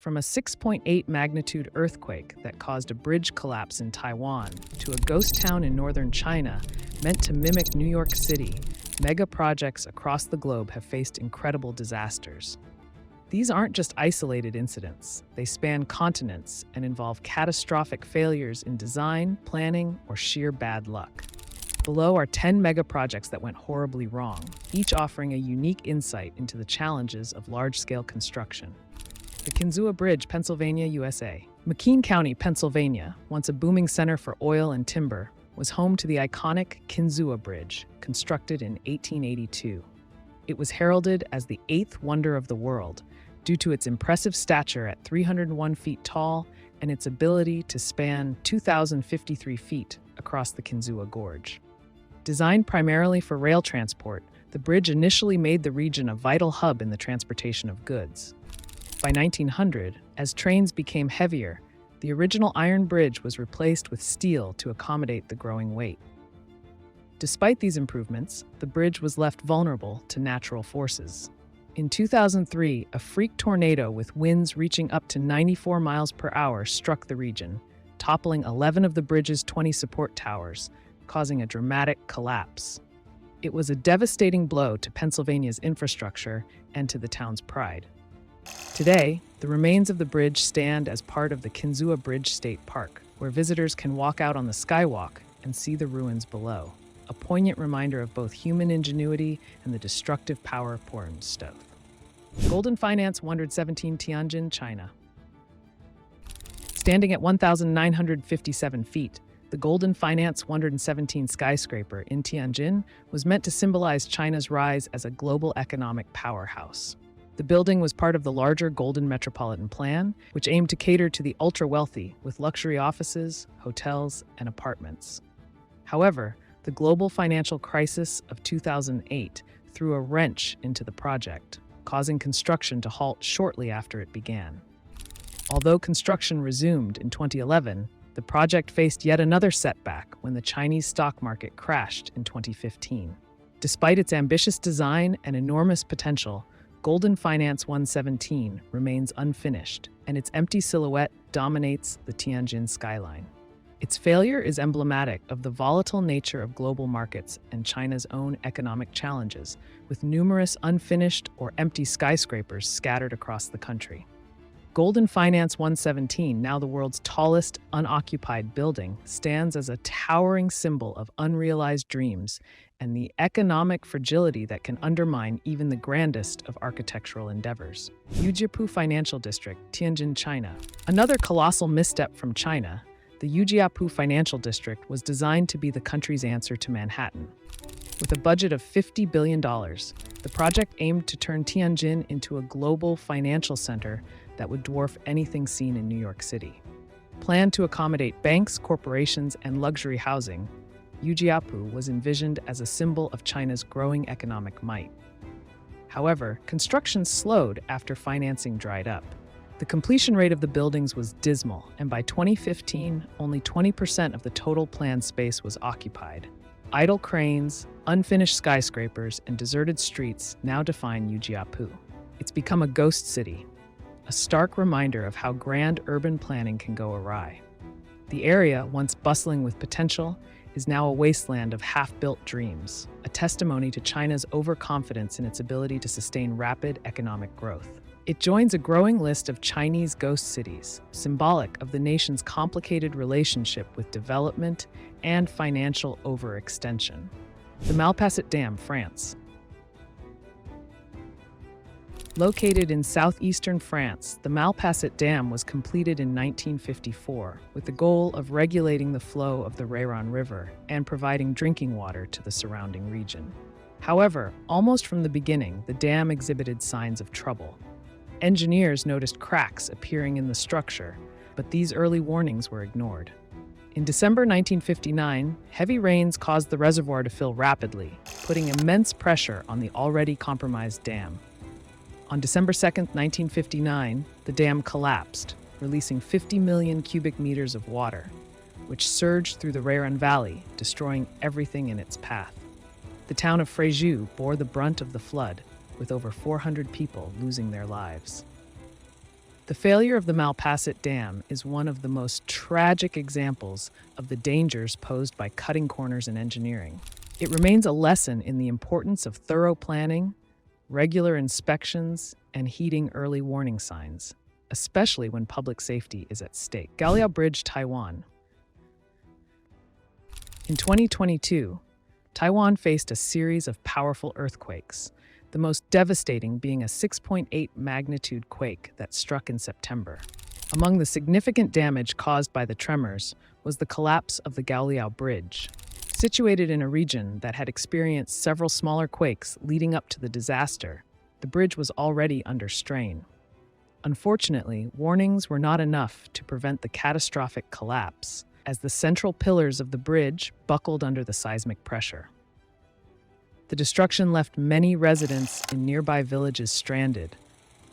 From a 6.8 magnitude earthquake that caused a bridge collapse in Taiwan to a ghost town in northern China meant to mimic New York City, mega projects across the globe have faced incredible disasters. These aren't just isolated incidents. They span continents and involve catastrophic failures in design, planning, or sheer bad luck. Below are 10 mega projects that went horribly wrong, each offering a unique insight into the challenges of large-scale construction. The Kinzua Bridge, Pennsylvania, USA. McKean County, Pennsylvania, once a booming center for oil and timber, was home to the iconic Kinzua Bridge, constructed in 1882. It was heralded as the eighth wonder of the world due to its impressive stature at 301 feet tall and its ability to span 2,053 feet across the Kinzua Gorge. Designed primarily for rail transport, the bridge initially made the region a vital hub in the transportation of goods. By 1900, as trains became heavier, the original iron bridge was replaced with steel to accommodate the growing weight. Despite these improvements, the bridge was left vulnerable to natural forces. In 2003, a freak tornado with winds reaching up to 94 miles per hour struck the region, toppling 11 of the bridge's 20 support towers, causing a dramatic collapse. It was a devastating blow to Pennsylvania's infrastructure and to the town's pride. Today, the remains of the bridge stand as part of the Kinzua Bridge State Park, where visitors can walk out on the skywalk and see the ruins below, a poignant reminder of both human ingenuity and the destructive power of pouring stove. Golden Finance 117 Tianjin, China. Standing at 1,957 feet, the Golden Finance 117 skyscraper in Tianjin was meant to symbolize China's rise as a global economic powerhouse. The building was part of the larger Golden Metropolitan Plan, which aimed to cater to the ultra-wealthy with luxury offices, hotels, and apartments. However, the global financial crisis of 2008 threw a wrench into the project, causing construction to halt shortly after it began. Although construction resumed in 2011, the project faced yet another setback when the Chinese stock market crashed in 2015. Despite its ambitious design and enormous potential, Golden Finance 117 remains unfinished, and its empty silhouette dominates the Tianjin skyline. Its failure is emblematic of the volatile nature of global markets and China's own economic challenges, with numerous unfinished or empty skyscrapers scattered across the country. Golden Finance 117, now the world's tallest unoccupied building, stands as a towering symbol of unrealized dreams and the economic fragility that can undermine even the grandest of architectural endeavors. Yujiapu Financial District, Tianjin, China. Another colossal misstep from China, the Yujiapu Financial District was designed to be the country's answer to Manhattan. With a budget of $50 billion, the project aimed to turn Tianjin into a global financial center that would dwarf anything seen in New York City. Planned to accommodate banks, corporations, and luxury housing, Yujiapu was envisioned as a symbol of China's growing economic might. However, construction slowed after financing dried up. The completion rate of the buildings was dismal, and by 2015, only 20% of the total planned space was occupied. Idle cranes, unfinished skyscrapers, and deserted streets now define Yujiapu. It's become a ghost city, a stark reminder of how grand urban planning can go awry. The area, once bustling with potential, is now a wasteland of half-built dreams, a testimony to China's overconfidence in its ability to sustain rapid economic growth. It joins a growing list of Chinese ghost cities, symbolic of the nation's complicated relationship with development and financial overextension. The Malpasset Dam, France. Located in southeastern France, the Malpasset Dam was completed in 1954 with the goal of regulating the flow of the Rhéron River and providing drinking water to the surrounding region. However, almost from the beginning, the dam exhibited signs of trouble. Engineers noticed cracks appearing in the structure, but these early warnings were ignored. In December 1959, heavy rains caused the reservoir to fill rapidly, putting immense pressure on the already compromised dam. On December 2, 1959, the dam collapsed, releasing 50 million cubic meters of water, which surged through the Rhéron Valley, destroying everything in its path. The town of Fréjus bore the brunt of the flood, with over 400 people losing their lives. The failure of the Malpasset Dam is one of the most tragic examples of the dangers posed by cutting corners in engineering. It remains a lesson in the importance of thorough planning, regular inspections, and heeding early warning signs, especially when public safety is at stake. Galo Bridge, Taiwan. In 2022, Taiwan faced a series of powerful earthquakes, the most devastating being a 6.8 magnitude quake that struck in September. Among the significant damage caused by the tremors was the collapse of the Galo Bridge. Situated in a region that had experienced several smaller quakes leading up to the disaster, the bridge was already under strain. Unfortunately, warnings were not enough to prevent the catastrophic collapse, as the central pillars of the bridge buckled under the seismic pressure. The destruction left many residents in nearby villages stranded,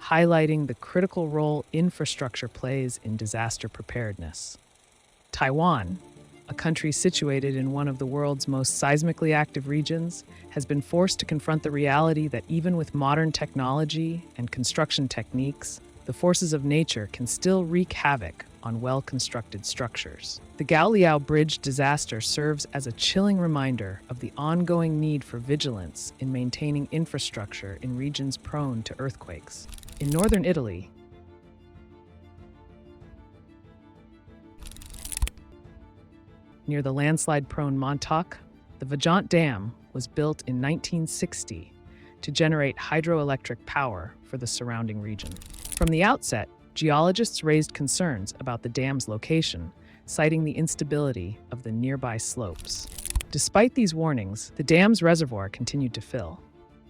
highlighting the critical role infrastructure plays in disaster preparedness. Taiwan, a country situated in one of the world's most seismically active regions, has been forced to confront the reality that even with modern technology and construction techniques, the forces of nature can still wreak havoc on well-constructed structures. The Galo Bridge disaster serves as a chilling reminder of the ongoing need for vigilance in maintaining infrastructure in regions prone to earthquakes. In northern Italy, near the landslide-prone Montauk, the Vajont Dam was built in 1960 to generate hydroelectric power for the surrounding region. From the outset, geologists raised concerns about the dam's location, citing the instability of the nearby slopes. Despite these warnings, the dam's reservoir continued to fill.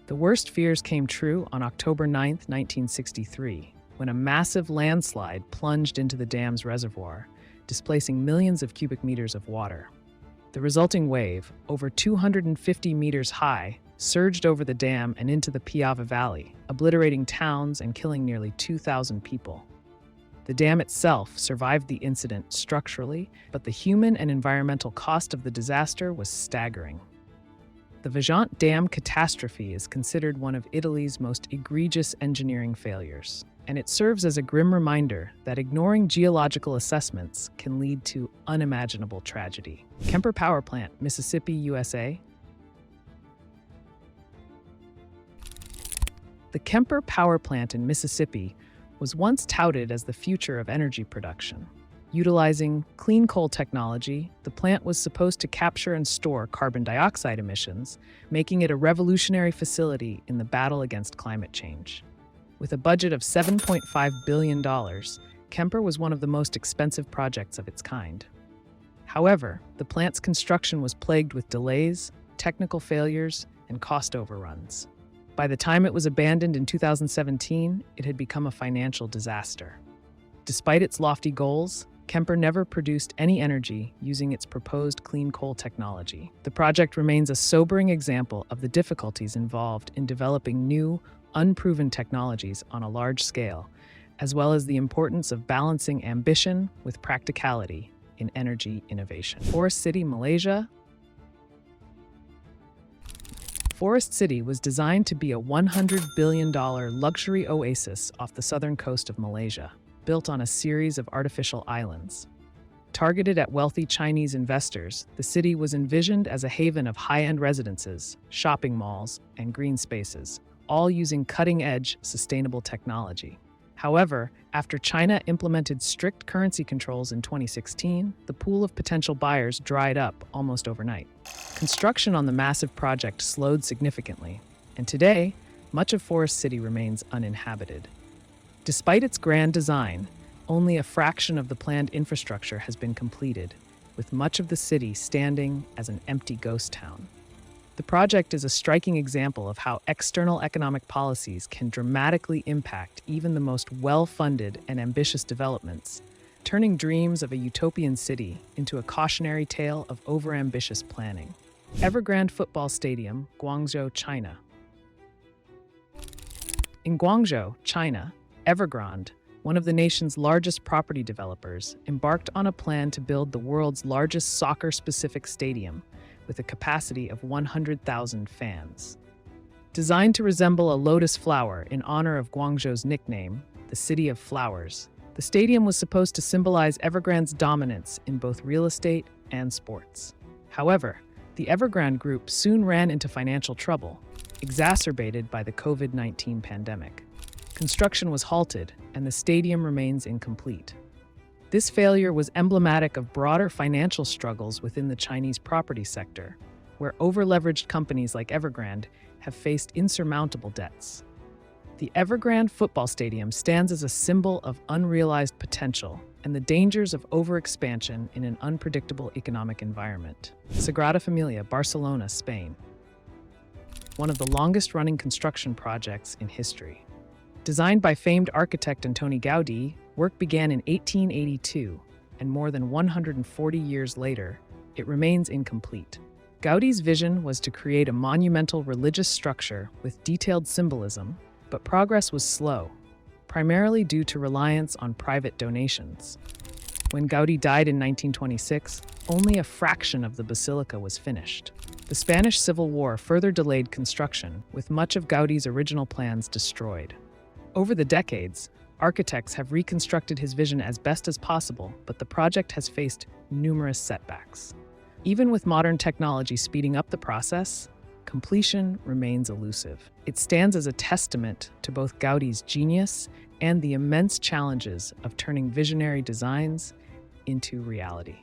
The worst fears came true on October 9, 1963, when a massive landslide plunged into the dam's reservoir, displacing millions of cubic meters of water. The resulting wave, over 250 meters high, surged over the dam and into the Piave Valley, obliterating towns and killing nearly 2,000 people. The dam itself survived the incident structurally, but the human and environmental cost of the disaster was staggering. The Vajont Dam catastrophe is considered one of Italy's most egregious engineering failures, and it serves as a grim reminder that ignoring geological assessments can lead to unimaginable tragedy. Kemper Power Plant, Mississippi, USA. The Kemper Power Plant in Mississippi was once touted as the future of energy production. Utilizing clean coal technology, the plant was supposed to capture and store carbon dioxide emissions, making it a revolutionary facility in the battle against climate change. With a budget of $7.5 billion, Kemper was one of the most expensive projects of its kind. However, the plant's construction was plagued with delays, technical failures, and cost overruns. By the time it was abandoned in 2017, it had become a financial disaster. Despite its lofty goals, Kemper never produced any energy using its proposed clean coal technology. The project remains a sobering example of the difficulties involved in developing new, unproven technologies on a large scale, as well as the importance of balancing ambition with practicality in energy innovation. Forest City, Malaysia. Forest City was designed to be a $100 billion luxury oasis off the southern coast of Malaysia, built on a series of artificial islands. Targeted at wealthy Chinese investors, the city was envisioned as a haven of high-end residences, shopping malls, and green spaces, all using cutting-edge, sustainable technology. However, after China implemented strict currency controls in 2016, the pool of potential buyers dried up almost overnight. Construction on the massive project slowed significantly, and today, much of Forest City remains uninhabited. Despite its grand design, only a fraction of the planned infrastructure has been completed, with much of the city standing as an empty ghost town. The project is a striking example of how external economic policies can dramatically impact even the most well-funded and ambitious developments, turning dreams of a utopian city into a cautionary tale of overambitious planning. Evergrande Football Stadium, Guangzhou, China. In Guangzhou, China, Evergrande, one of the nation's largest property developers, embarked on a plan to build the world's largest soccer-specific stadium, with a capacity of 100,000 fans. Designed to resemble a lotus flower in honor of Guangzhou's nickname, the City of Flowers. The stadium was supposed to symbolize Evergrande's dominance in both real estate and sports. However, the Evergrande group soon ran into financial trouble, exacerbated by the COVID-19 pandemic. Construction was halted, and the stadium remains incomplete. This failure was emblematic of broader financial struggles within the Chinese property sector, where over-leveraged companies like Evergrande have faced insurmountable debts. The Evergrande football stadium stands as a symbol of unrealized potential and the dangers of overexpansion in an unpredictable economic environment. Sagrada Familia, Barcelona, Spain. One of the longest-running construction projects in history. Designed by famed architect Antoni Gaudí, work began in 1882, and more than 140 years later, it remains incomplete. Gaudí's vision was to create a monumental religious structure with detailed symbolism, but progress was slow, primarily due to reliance on private donations. When Gaudí died in 1926, only a fraction of the basilica was finished. The Spanish Civil War further delayed construction, with much of Gaudí's original plans destroyed. Over the decades, architects have reconstructed his vision as best as possible, but the project has faced numerous setbacks. Even with modern technology speeding up the process, completion remains elusive. It stands as a testament to both Gaudí's genius and the immense challenges of turning visionary designs into reality.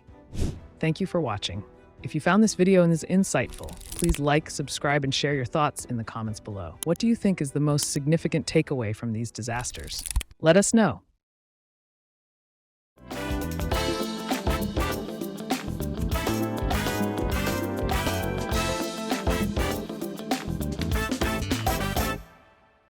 Thank you for watching. If you found this video insightful, please like, subscribe, and share your thoughts in the comments below. What do you think is the most significant takeaway from these disasters? Let us know.